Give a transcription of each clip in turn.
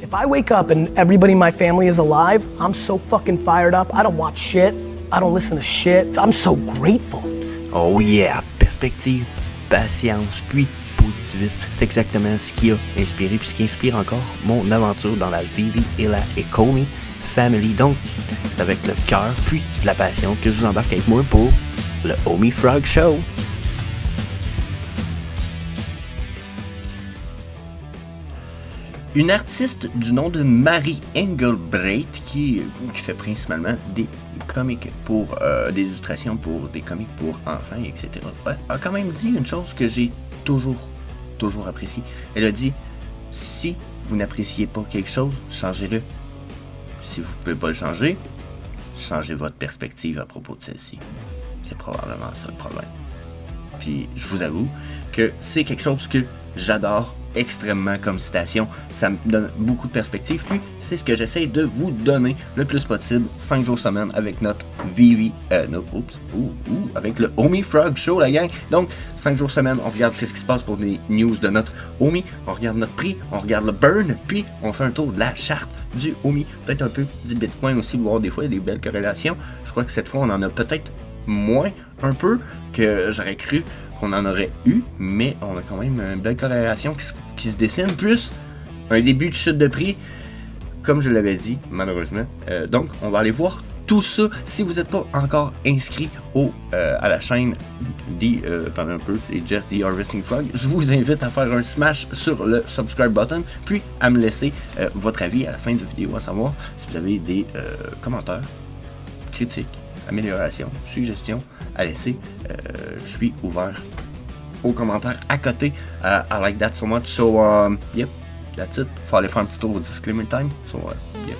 If I wake up and everybody in my family is alive, I'm so fucking fired up. I don't watch shit. I don't listen to shit. I'm so grateful. Oh yeah, perspective, patience, puis positivisme. C'est exactement ce qui a inspiré, puis ce qui inspire encore mon aventure dans la Vivi et la Ecomi Family. Donc, c'est avec le cœur, puis de la passion que je vous embarque avec moi pour le Homie Frog Show. Une artiste du nom de Mary Engelbreit qui fait principalement des comics pour des illustrations pour des comics pour enfants, etc. A quand même dit une chose que j'ai toujours apprécié. Elle a dit: si vous n'appréciez pas quelque chose, changez-le. Si vous ne pouvez pas le changer, changez votre perspective à propos de celle-ci. C'est probablement ça le problème. Puis je vous avoue que c'est quelque chose que j'adore extrêmement comme citation. Ça me donne beaucoup de perspectives. Puis c'est ce que j'essaie de vous donner le plus possible 5 jours semaine avec notre Vivi, avec le Homie Frog Show, la gang. Donc 5 jours semaine, on regarde ce qui se passe pour les news de notre Homie, on regarde notre prix, on regarde le burn, puis on fait un tour de la charte du Homie. Peut-être un peu du Bitcoin aussi, voir des fois des belles corrélations. Je crois que cette fois on en a peut-être moins un peu que j'aurais cru qu'on en aurait eu, mais on a quand même une belle corrélation qui se dessine, plus un début de chute de prix, comme je l'avais dit, malheureusement. Donc, on va aller voir tout ça. Si vous n'êtes pas encore inscrit à la chaîne pendant un peu, c'est Just the Harvesting Frog, je vous invite à faire un smash sur le subscribe button, puis à me laisser votre avis à la fin de la vidéo, à savoir si vous avez des commentaires, critiques, améliorations, suggestions à laisser. Je suis ouvert aux commentaires à côté. I like that so much. So, yep, that's it. Faut aller faire un petit tour au disclaimer time. So, yep.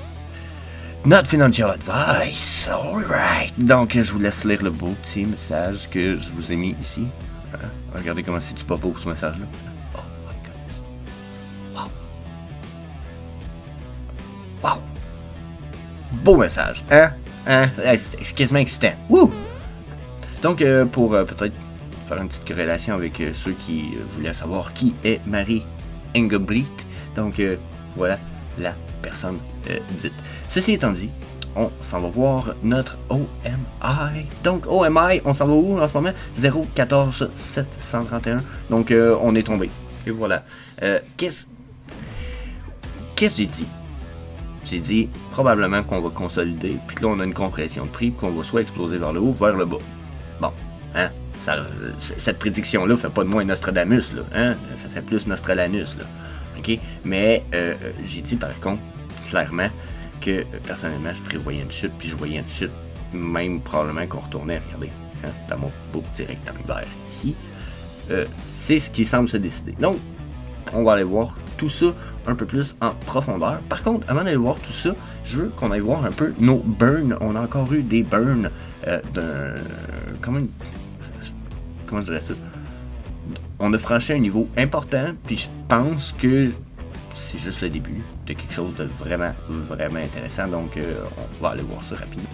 Not financial advice. Alright. Donc, je vous laisse lire le beau petit message que je vous ai mis ici. Regardez comment c'est-tu pas beau ce message-là. Oh my goodness. Wow. Wow. Beau message, hein? C'est quasiment excitant. Wouh! Donc, pour peut-être faire une petite corrélation avec ceux qui voulaient savoir qui est Mary Engelbreit, donc voilà la personne dite. Ceci étant dit, on s'en va voir notre OMI. Donc, OMI, on s'en va où en ce moment? 0,14 731. Donc, on est tombé. Et voilà. Qu'est-ce que j'ai dit? J'ai dit probablement qu'on va consolider, puis que là on a une compression de prix, puis qu'on va soit exploser vers le haut, vers le bas. Bon, hein, cette prédiction-là fait pas de moi un Nostradamus, là, hein, ça fait plus Nostradamus, là, ok? Mais j'ai dit par contre, clairement, que personnellement je prévoyais une chute, puis je voyais une chute, même probablement qu'on retournait, regardez, hein, dans mon beau petit rectangulaire ici. C'est ce qui semble se décider. Donc, on va aller voir tout ça un peu plus en profondeur. Par contre, avant d'aller voir tout ça, je veux qu'on aille voir un peu nos burns. On a encore eu des burns comment je dirais ça? On a franchi un niveau important, puis je pense que c'est juste le début de quelque chose de vraiment, vraiment intéressant. Donc, on va aller voir ça rapidement.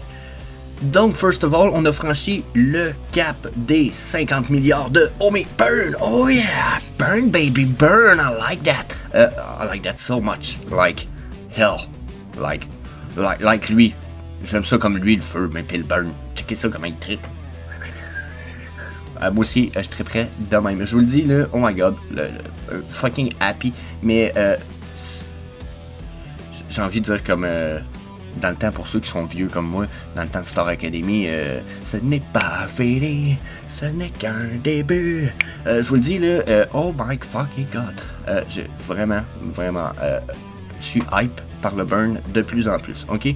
Donc, first of all, on a franchi le cap des 50 milliards de Homie Burn. Oh yeah, burn baby, burn. I like that. I like that so much. Like hell. Like lui. J'aime ça comme lui, le feu, mais puis le burn. Checkez ça comme un trip. Moi aussi, je triperais de même. Je vous le dis, là, oh my god, le fucking happy. Mais j'ai envie de dire comme... dans le temps, pour ceux qui sont vieux comme moi, dans le temps de Star Academy, ce n'est pas fini, ce n'est qu'un début. Je vous le dis là, oh my fucking god. Vraiment, je suis hype par le burn de plus en plus. Ok,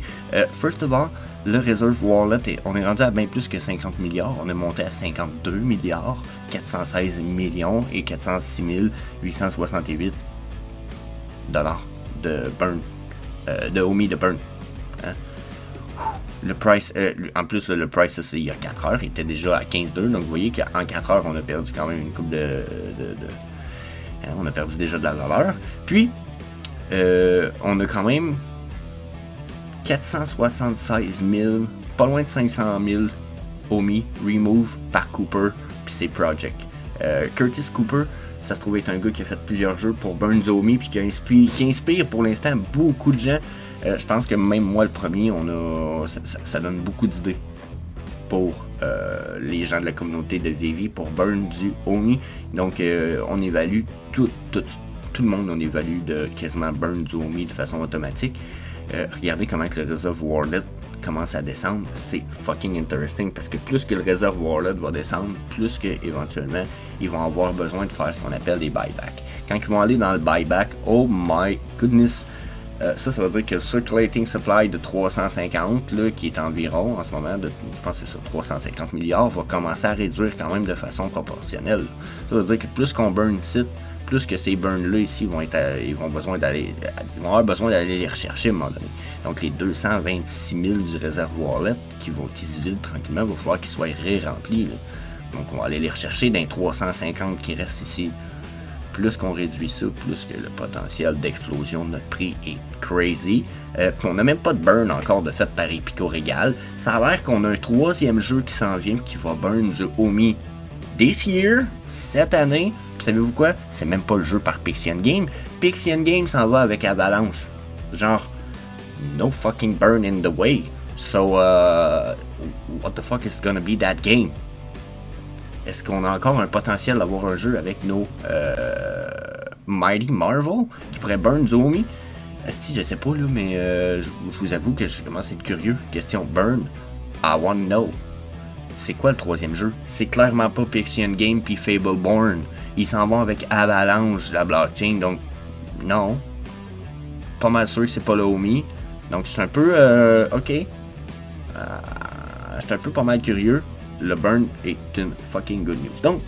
first of all, le reserve wallet, on est rendu à bien plus que 50 milliards. On est monté à 52 milliards, 416 millions et 406 868 dollars de burn, de Homie de burn. Hein? Le price, en plus le price ça, il y a 4 heures, il était déjà à 15,2, donc vous voyez qu'en 4 heures on a perdu quand même une coupe hein, on a perdu déjà de la valeur. Puis on a quand même 476 000, pas loin de 500 000 Homie remove par Cooper puis ses projects. Curtis Cooper, Ça se trouve être un gars qui a fait plusieurs jeux pour Burn Zomi puis qui inspire pour l'instant beaucoup de gens. Je pense que même moi le premier, ça donne beaucoup d'idées pour les gens de la communauté de VV pour Burn du Omi. Donc on évalue tout le monde, on évalue de quasiment Burn du Omi de façon automatique. Regardez comment que le Reserve Warlet commence à descendre, c'est fucking interesting parce que plus que le Reserve Warlet va descendre, plus que éventuellement ils vont avoir besoin de faire ce qu'on appelle des buybacks. Quand ils vont aller dans le buyback, oh my goodness, ça veut dire que le circulating supply de 350 là, qui est environ en ce moment je pense que c'est ça, 350 milliards, va commencer à réduire quand même de façon proportionnelle. Ça veut dire que plus qu'on burn site, plus que ces burns-là ici vont avoir besoin d'aller les rechercher à un moment donné. Donc les 226 000 du réservoir qui se vide tranquillement, il va falloir qu'ils soient ré-remplis. Donc on va aller les rechercher dans les 350 qui restent ici. Plus qu'on réduit ça, plus que le potentiel d'explosion de notre prix est crazy. Puis on n'a même pas de burn encore de fait par Epico Régal. Ça a l'air qu'on a un troisième jeu qui s'en vient qui va burn du Omi this year, cette année. Puis savez-vous quoi? C'est même pas le jeu par Pixian Game. Pixian Game s'en va avec Avalanche. Genre, no fucking burn in the way. So, what the fuck is gonna be that game? Est-ce qu'on a encore un potentiel d'avoir un jeu avec nos Mighty Marvel qui pourrait burn Zomi? Je sais pas là, mais je vous avoue que je commence à être curieux. Question burn, I wanna know. C'est quoi le troisième jeu? C'est clairement pas Pixian Game puis Fableborn. Ils s'en vont avec Avalanche, la blockchain, donc non. Pas mal sûr que c'est pas le Omi. Donc c'est un peu ok. C'est un peu pas mal curieux. Le burn est une fucking good news. Donc,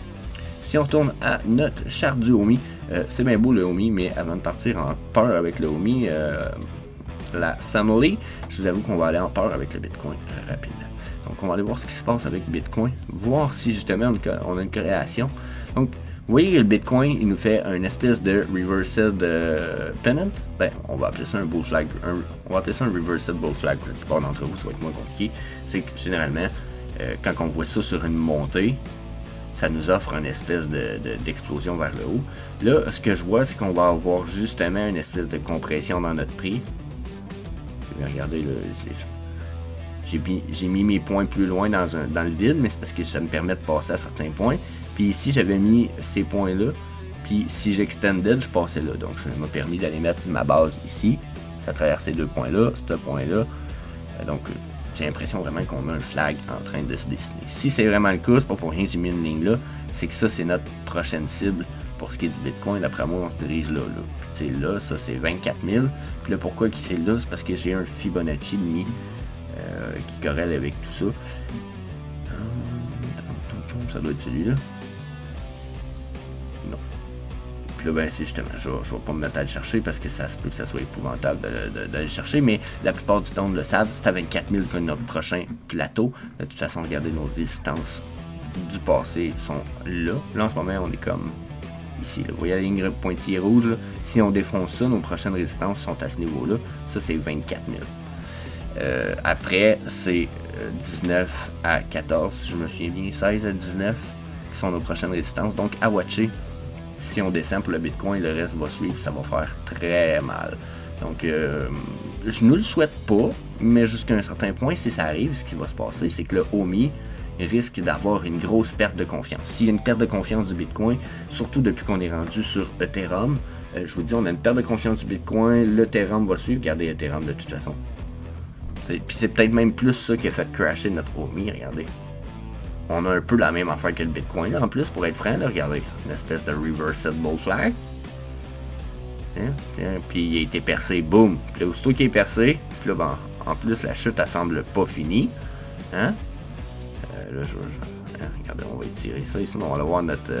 si on retourne à notre charte du Omi, c'est bien beau le Omi, mais avant de partir en peur avec le Omi, la family, je vous avoue qu'on va aller en peur avec le Bitcoin rapidement. Donc, on va aller voir ce qui se passe avec Bitcoin, voir si justement on a une corrélation. Donc, vous voyez le Bitcoin, il nous fait une espèce de reversed pennant. Ben, on va appeler ça un bull flag. On va appeler ça un reversed bull flag. Pour la plupart d'entre vous, ça va être moins compliqué. C'est que généralement, quand on voit ça sur une montée, ça nous offre une espèce d'explosion vers le haut. Là, ce que je vois, c'est qu'on va avoir justement une espèce de compression dans notre prix. Regardez, j'ai mis mes points plus loin dans le vide, mais c'est parce que ça me permet de passer à certains points. Puis ici, j'avais mis ces points-là, puis si j'extended, je passais là. Donc, ça m'a permis d'aller mettre ma base ici. Ça traverse ces deux points-là, ce point-là. Donc, j'ai l'impression vraiment qu'on a un flag en train de se dessiner. Si c'est vraiment le cas, c'est pas pour rien que j'ai mis une ligne là, c'est que ça, c'est notre prochaine cible pour ce qui est du Bitcoin. D'après moi, on se dirige là. Puis tu sais, là, ça, c'est 24 000. Puis là, pourquoi c'est là? C'est parce que j'ai un Fibonacci mis qui corrèle avec tout ça. Ça doit être celui-là. Non. Puis là, ben, c'est justement, je vais pas me mettre à le chercher parce que ça se peut que ça soit épouvantable d'aller le chercher, mais la plupart du temps, on le savent, c'est à 24 000 que notre prochain plateau. De toute façon, regardez, nos résistances du passé sont là. Là, en ce moment, on est comme ici. Là. Vous voyez la ligne pointillée rouge, là? Si on défonce ça, nos prochaines résistances sont à ce niveau-là. Ça, c'est 24 000. Après, c'est 19 à 14, si je me souviens bien, 16 à 19 qui sont nos prochaines résistances. Donc, à watcher, si on descend pour le Bitcoin, le reste va suivre, ça va faire très mal. Donc, je ne le souhaite pas, mais jusqu'à un certain point, si ça arrive, ce qui va se passer, c'est que le Omi risque d'avoir une grosse perte de confiance. S'il y a une perte de confiance du Bitcoin, surtout depuis qu'on est rendu sur Ethereum, je vous dis, on a une perte de confiance du Bitcoin, l'Ethereum va suivre, regardez Ethereum de toute façon. Puis c'est peut-être même plus ça qui a fait crasher notre Omi, regardez. On a un peu la même affaire que le Bitcoin, là, en plus, pour être franc, là, regardez. Une espèce de reversed bull flag. Puis il a été percé, boum. Puis là, aussitôt qu'il est percé, puis là, ben, en plus, la chute, elle semble pas finie. Hein? Là, regardez, on va étirer ça. Ici, on va aller voir notre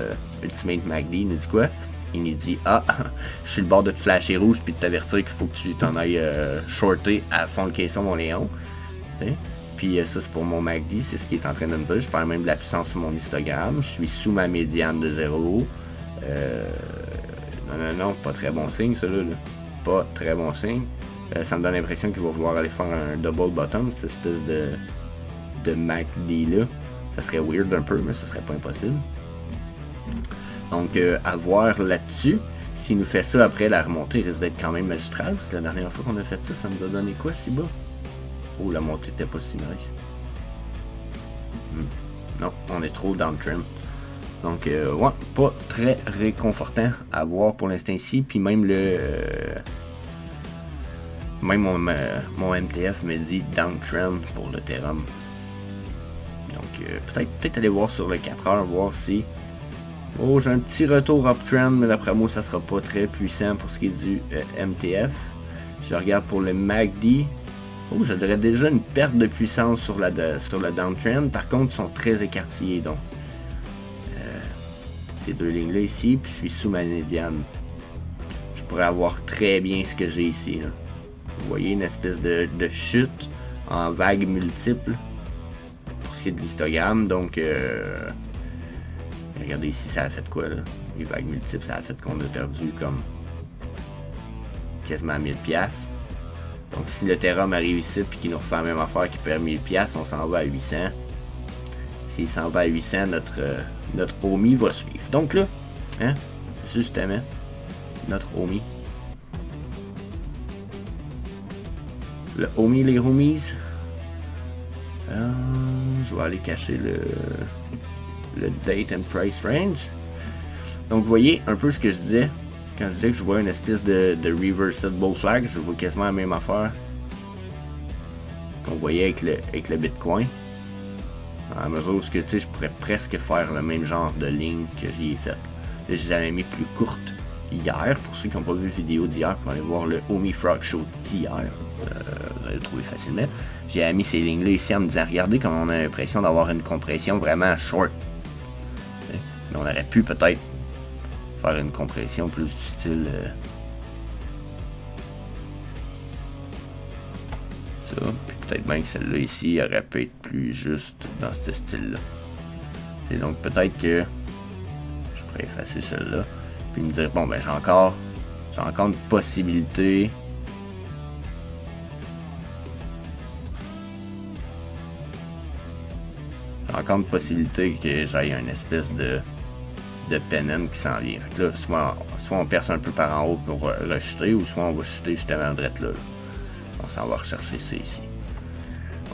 Ultimate MACD. Il nous dit quoi? Il nous dit, ah, je suis le bord de te flasher rouge puis de t'avertir qu'il faut que tu t'en ailles shorter à fond le caisson, mon Léon. Puis ça, c'est pour mon MACD, c'est ce qu'il est en train de me dire. Je perds même de la puissance sur mon histogramme. Je suis sous ma médiane de 0. Non, pas très bon signe, ça là. Pas très bon signe. Ça me donne l'impression qu'il va vouloir aller faire un double bottom, cette espèce de MACD là. Ça serait weird un peu, mais ce serait pas impossible. Donc, à voir là-dessus. S'il nous fait ça après, la remontée risque d'être quand même magistrale. Parce que la dernière fois qu'on a fait ça, ça nous a donné quoi si bas? Oh, la montée était pas si nice. Non, on est trop downtrend. Donc, ouais, pas très réconfortant à voir pour l'instant ici. Puis même même mon MTF me dit downtrend pour le Ethereum. Donc, peut-être aller voir sur le 4 heures, voir si... Oh, j'ai un petit retour uptrend, mais d'après moi, ça sera pas très puissant pour ce qui est du MTF. Je regarde pour le MACD. Oh, je dirais déjà une perte de puissance sur la downtrend. Par contre, ils sont très écartillés, donc. Ces deux lignes-là ici, puis je suis sous ma médiane. Je pourrais avoir très bien ce que j'ai ici, là. Vous voyez, une espèce de chute en vagues multiples pour ce qui est de l'histogramme. Donc, regardez ici, ça a fait quoi, là? Les vagues multiples, ça a fait qu'on a perdu comme quasiment 1000$. Donc, si le Ethereum arrive ici et qu'il nous refait la même affaire qui perd 1000$, on s'en va à 800. S'il s'en va à 800, notre OMI va suivre. Donc là, hein, justement, notre OMI. Le OMI, les homies. Je vais aller cacher le date and price range. Donc vous voyez un peu ce que je disais. Quand je disais que je vois une espèce de reversed bull flag, je vois quasiment la même affaire qu'on voyait avec le Bitcoin. À la mesure où je pourrais presque faire le même genre de ligne que j'y ai faite. Là, je les avais mis plus courtes hier. Pour ceux qui n'ont pas vu la vidéo d'hier, pour aller voir le Omi Frog Show d'hier. Vous allez le trouver facilement. J'ai mis ces lignes-là ici en me disant, regardez comme on a l'impression d'avoir une compression vraiment short. Mais on aurait pu peut-être faire une compression plus du style... ça. Puis peut-être même que celle-là ici aurait pu être plus juste dans ce style-là. C'est donc peut-être que je pourrais effacer celle-là. Puis me dire, bon ben j'ai encore une possibilité. J'ai encore une possibilité que j'aille une espèce de pennant qui s'en vient. Fait que là, soit on perce un peu par en haut pour rechuter, ou soit on va chuter justement direct là. On s'en va rechercher ça ici.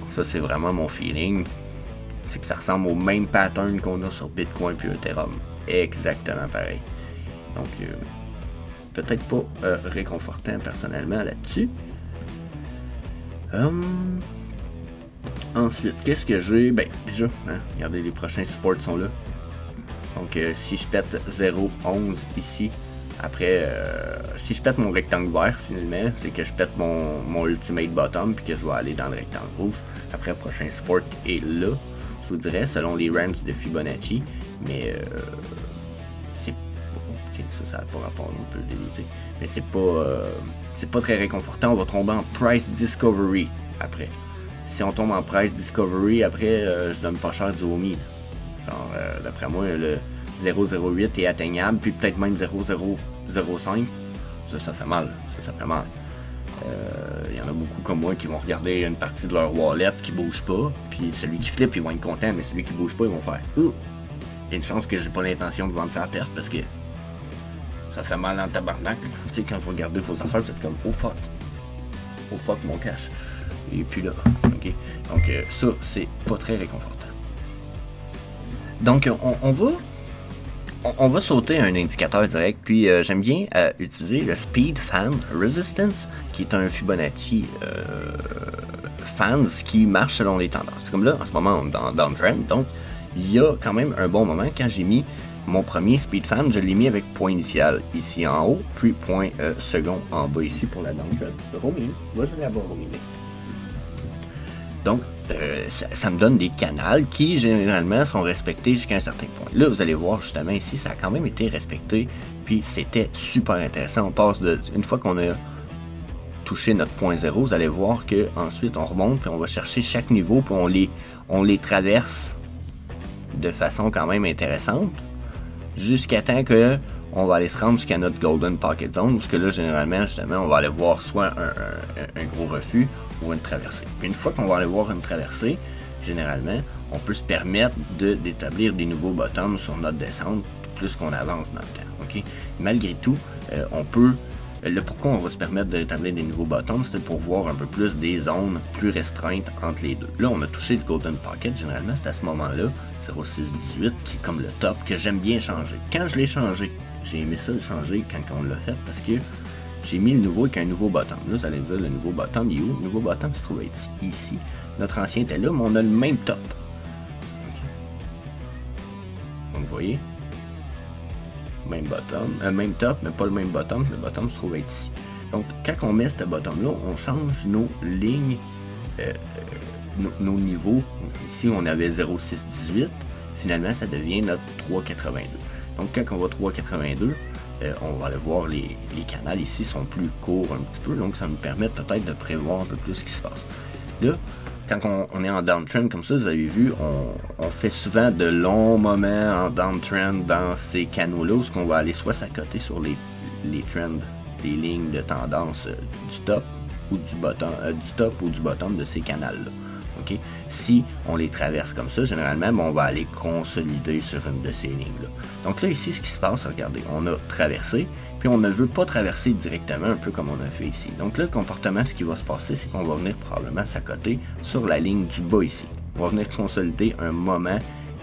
Donc ça, c'est vraiment mon feeling. C'est que ça ressemble au même pattern qu'on a sur Bitcoin puis Ethereum. Exactement pareil. Donc, peut-être pas réconfortant personnellement là-dessus. Ensuite, qu'est-ce que j'ai? Ben, déjà, hein, regardez, les prochains supports sont là. Donc, si je pète 0.11 ici, après, si je pète mon rectangle vert, finalement, c'est que je pète mon ultimate bottom, puis que je vais aller dans le rectangle rouge. Après, le prochain support est là, je vous dirais, selon les ranges de Fibonacci. Mais, c'est... Tiens, ça n'a pas rapport, on peut le déliter. Mais c'est pas très réconfortant. On va tomber en price discovery après. Si on tombe en price discovery, après, je donne pas cher du OMI. Genre, d'après moi, le 0.08 est atteignable, puis peut-être même 0.005. Ça fait mal. Ça fait mal. Il y en a beaucoup comme moi qui vont regarder une partie de leur wallet qui bouge pas, puis celui qui flippe, ils vont être contents, mais celui qui bouge pas, ils vont faire il y a une chance que j'ai pas l'intention de vendre ça à perte parce que ça fait mal dans le tabarnak. Tu sais, quand vous regardez vos affaires, vous êtes comme oh fuck mon cash. Et puis là, ok. Donc ça, c'est pas très réconfortant. Donc on va sauter un indicateur direct, puis j'aime bien utiliser le Speed Fan Resistance, qui est un Fibonacci fans qui marche selon les tendances. Comme là, en ce moment, on est dans downtrend, donc il y a quand même un bon moment. Quand j'ai mis mon premier Speed Fan, je l'ai mis avec point initial ici en haut, puis point second en bas ici pour la downtrend. Roaming, moi je vais avoir roaming. Donc, ça me donne des canals qui, généralement, sont respectés jusqu'à un certain point. Là, vous allez voir, justement, ici, ça a quand même été respecté, puis c'était super intéressant. On passe une fois qu'on a touché notre point 0, vous allez voir qu'ensuite, on remonte, puis on va chercher chaque niveau, puis on les traverse de façon quand même intéressante, jusqu'à temps que on va aller se rendre jusqu'à notre Golden Pocket Zone, parce que là, généralement, justement, on va aller voir soit un gros refus ou une traversée. Puis une fois qu'on va aller voir une traversée, généralement, on peut se permettre d'établir des nouveaux bottoms sur notre descente plus qu'on avance dans le temps. Okay? Malgré tout, on peut... Le pourquoi on va se permettre d'établir des nouveaux bottoms, c'est pour voir un peu plus des zones plus restreintes entre les deux. Là, on a touché le Golden Pocket, généralement c'est à ce moment-là, 0.618, qui est comme le top, que j'aime bien changer. Quand je l'ai changé, j'ai aimé ça le changer quand on l'a fait, parce que j'ai mis le nouveau avec un nouveau bottom. Là, vous allez me dire, le nouveau bottom, il est où? Le nouveau bottom se trouve ici. Notre ancien était là, mais on a le même top. Okay. Donc, vous voyez? Même bottom, même top, mais pas le même bottom. Le bottom se trouve être ici. Donc, quand on met ce bottom-là, on change nos lignes, nos niveaux. Ici, on avait 0.618. Finalement, ça devient notre 3.82. Donc, quand on va 3.82, on va aller voir les canals ici sont plus courts un petit peu. Donc, ça nous permet peut-être de prévoir un peu plus ce qui se passe. Là, quand on est en downtrend comme ça, vous avez vu, on fait souvent de longs moments en downtrend dans ces canaux-là où on va aller soit s'accoter sur les trends, les lignes de tendance du top ou du bottom de ces canals-là. Okay? Si on les traverse comme ça, généralement, on va aller consolider sur une de ces lignes-là. Donc là, ici, ce qui se passe, regardez, on a traversé, puis on ne veut pas traverser directement, un peu comme on a fait ici. Donc là, le comportement, ce qui va se passer, c'est qu'on va venir probablement s'accoter sur la ligne du bas ici. On va venir consolider un moment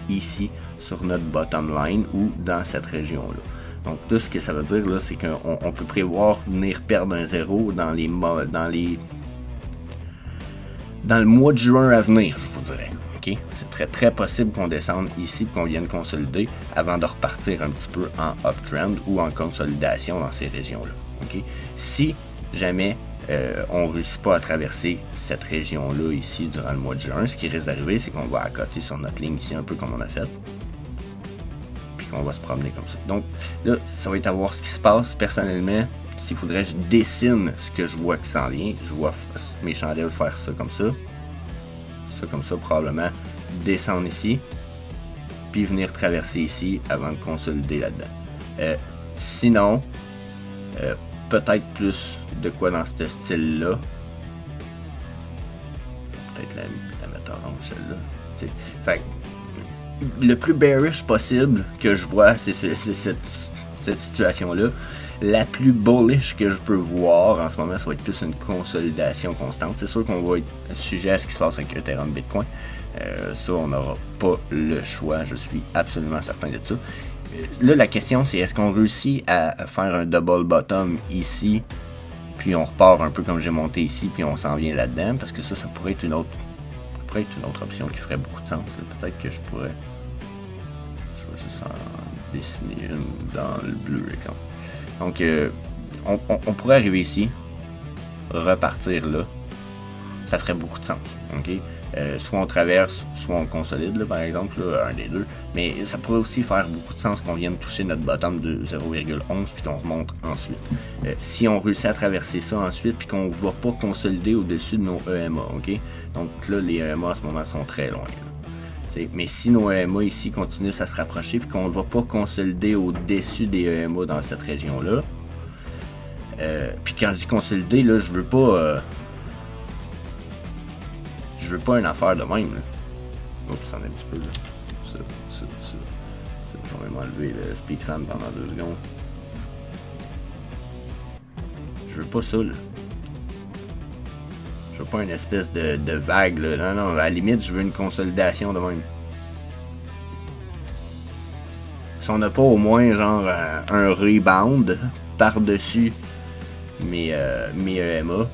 ici sur notre bottom line ou dans cette région-là. Donc tout ce que ça veut dire, là, c'est qu'on peut prévoir venir perdre un zéro dans le mois de juin à venir, je vous dirais. Okay? C'est très très possible qu'on descende ici et qu'on vienne consolider avant de repartir un petit peu en uptrend ou en consolidation dans ces régions-là. Okay? Si jamais on ne réussit pas à traverser cette région-là ici durant le mois de juin, ce qui risque d'arriver, c'est qu'on va accoter sur notre ligne ici, un peu comme on a fait. Puis qu'on va se promener comme ça. Donc là, ça va être à voir ce qui se passe. Personnellement, s'il faudrait que je dessine ce que je vois qui s'en vient, je vois mes chandelles faire ça comme ça. Ça comme ça, probablement descendre ici, puis venir traverser ici avant de consolider là-dedans. Sinon, peut-être plus de quoi dans ce style-là. Peut-être la mettre orange, celle-là. Fait que, le plus bearish possible que je vois, c'est cette situation-là. La plus bullish que je peux voir en ce moment, ça va être plus une consolidation constante. C'est sûr qu'on va être sujet à ce qui se passe avec Ethereum Bitcoin. Ça, on n'aura pas le choix. Je suis absolument certain de ça. Là, la question, c'est est-ce qu'on réussit à faire un double bottom ici, puis on repart un peu comme j'ai monté ici, puis on s'en vient là-dedans, parce que ça pourrait être une autre option qui ferait beaucoup de sens. Peut-être que je pourrais... Je vais juste en dessiner une dans le bleu, exemple. Donc, on pourrait arriver ici, repartir là, ça ferait beaucoup de sens, ok? Soit on traverse, soit on consolide, là, par exemple, là, un des deux, mais ça pourrait aussi faire beaucoup de sens qu'on vienne toucher notre bottom de 0.11 puis qu'on remonte ensuite. Si on réussit à traverser ça ensuite puis qu'on ne va pas consolider au-dessus de nos EMA, ok? Donc là, les EMA à ce moment sont très loin. Mais si nos EMA ici continuent à se rapprocher et qu'on ne va pas consolider au-dessus des EMA dans cette région-là, puis quand je dis consolider, là, je veux pas une affaire de même. Là. Oups, c'en est un petit peu. Là. Ça. Je vais m'enlever le speed fan pendant 2 secondes. Je veux pas ça. Là. Je veux pas une espèce de vague, là. Non, à la limite, je veux une consolidation de même. Si on n'a pas au moins, genre, un rebound par-dessus mes EMA,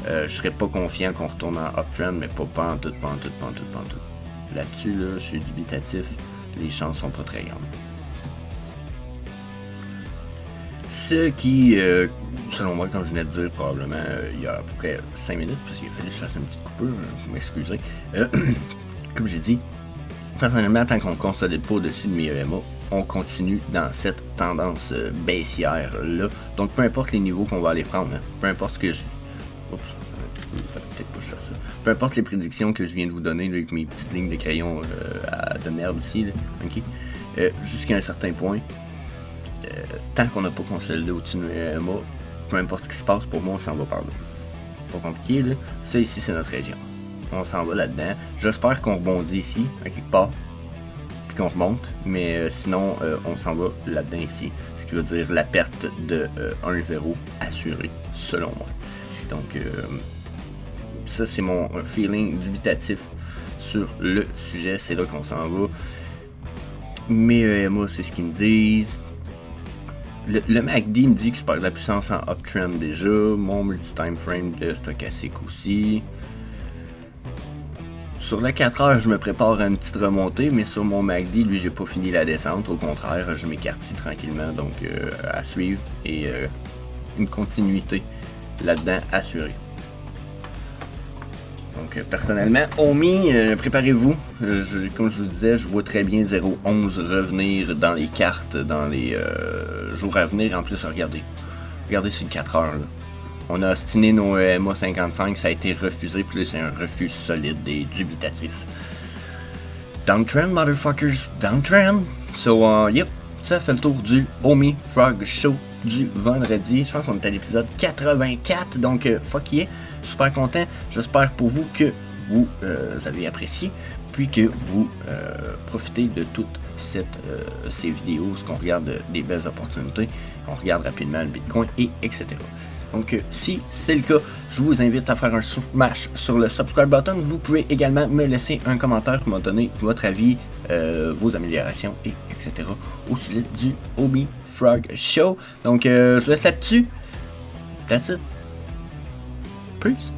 je serais pas confiant qu'on retourne en uptrend, mais pas en tout. Là-dessus, là, je suis dubitatif. Les chances sont pas très grandes. Ce qui, selon moi, comme je venais de dire, probablement il y a à peu près 5 minutes, parce qu'il a fallu que je fasse une petite coupure, vous m'excuserez. Comme j'ai dit, personnellement, tant qu'on ne consolide pas au-dessus de mes EMA, on continue dans cette tendance baissière-là. Donc, peu importe les niveaux qu'on va aller prendre, hein, peu importe ce que je... Oups, peut-être pas je fasse ça. Peu importe les prédictions que je viens de vous donner là, avec mes petites lignes de crayon de merde ici, là, okay? Jusqu'à un certain point, tant qu'on n'a pas consolidé au-dessus de EMA, peu importe ce qui se passe, pour moi, on s'en va par là. Pas compliqué, là. Ça, ici, c'est notre région. On s'en va là-dedans. J'espère qu'on rebondit ici, à quelque part. puis qu'on remonte, mais sinon on s'en va là-dedans ici, ce qui veut dire la perte de 1-0 assurée, selon moi. Donc ça c'est mon feeling dubitatif sur le sujet, c'est là qu'on s'en va. Mais moi c'est ce qu'ils me disent. Le MACD me dit que je perds de la puissance en uptrend déjà, mon multi-time frame de stochastique aussi. Sur le 4 heures, je me prépare à une petite remontée, mais sur mon MACD, lui, j'ai pas fini la descente. Au contraire, je m'écartis tranquillement, donc à suivre et une continuité là-dedans assurée. Donc personnellement, Omi, préparez-vous. Comme je vous disais, je vois très bien 0.11 revenir dans les cartes dans les jours à venir. En plus, regardez sur le 4 heures. Là. On a ostiné nos EMA 55, ça a été refusé, puis là c'est un refus solide et dubitatif. Downtrend, motherfuckers, downtrend. So, yep, ça fait le tour du Omi Frog Show du vendredi. Je pense qu'on est à l'épisode 84, donc fuck yeah, super content. J'espère pour vous que vous avez apprécié, puis que vous profitez de toutes ces vidéos, ce qu'on regarde des belles opportunités, on regarde rapidement le Bitcoin et etc. Donc, si c'est le cas, je vous invite à faire un smash sur le subscribe button. Vous pouvez également me laisser un commentaire pour me donner votre avis, vos améliorations, et etc. au sujet du Omi Frog Show. Donc, je vous laisse là-dessus. That's it. Peace.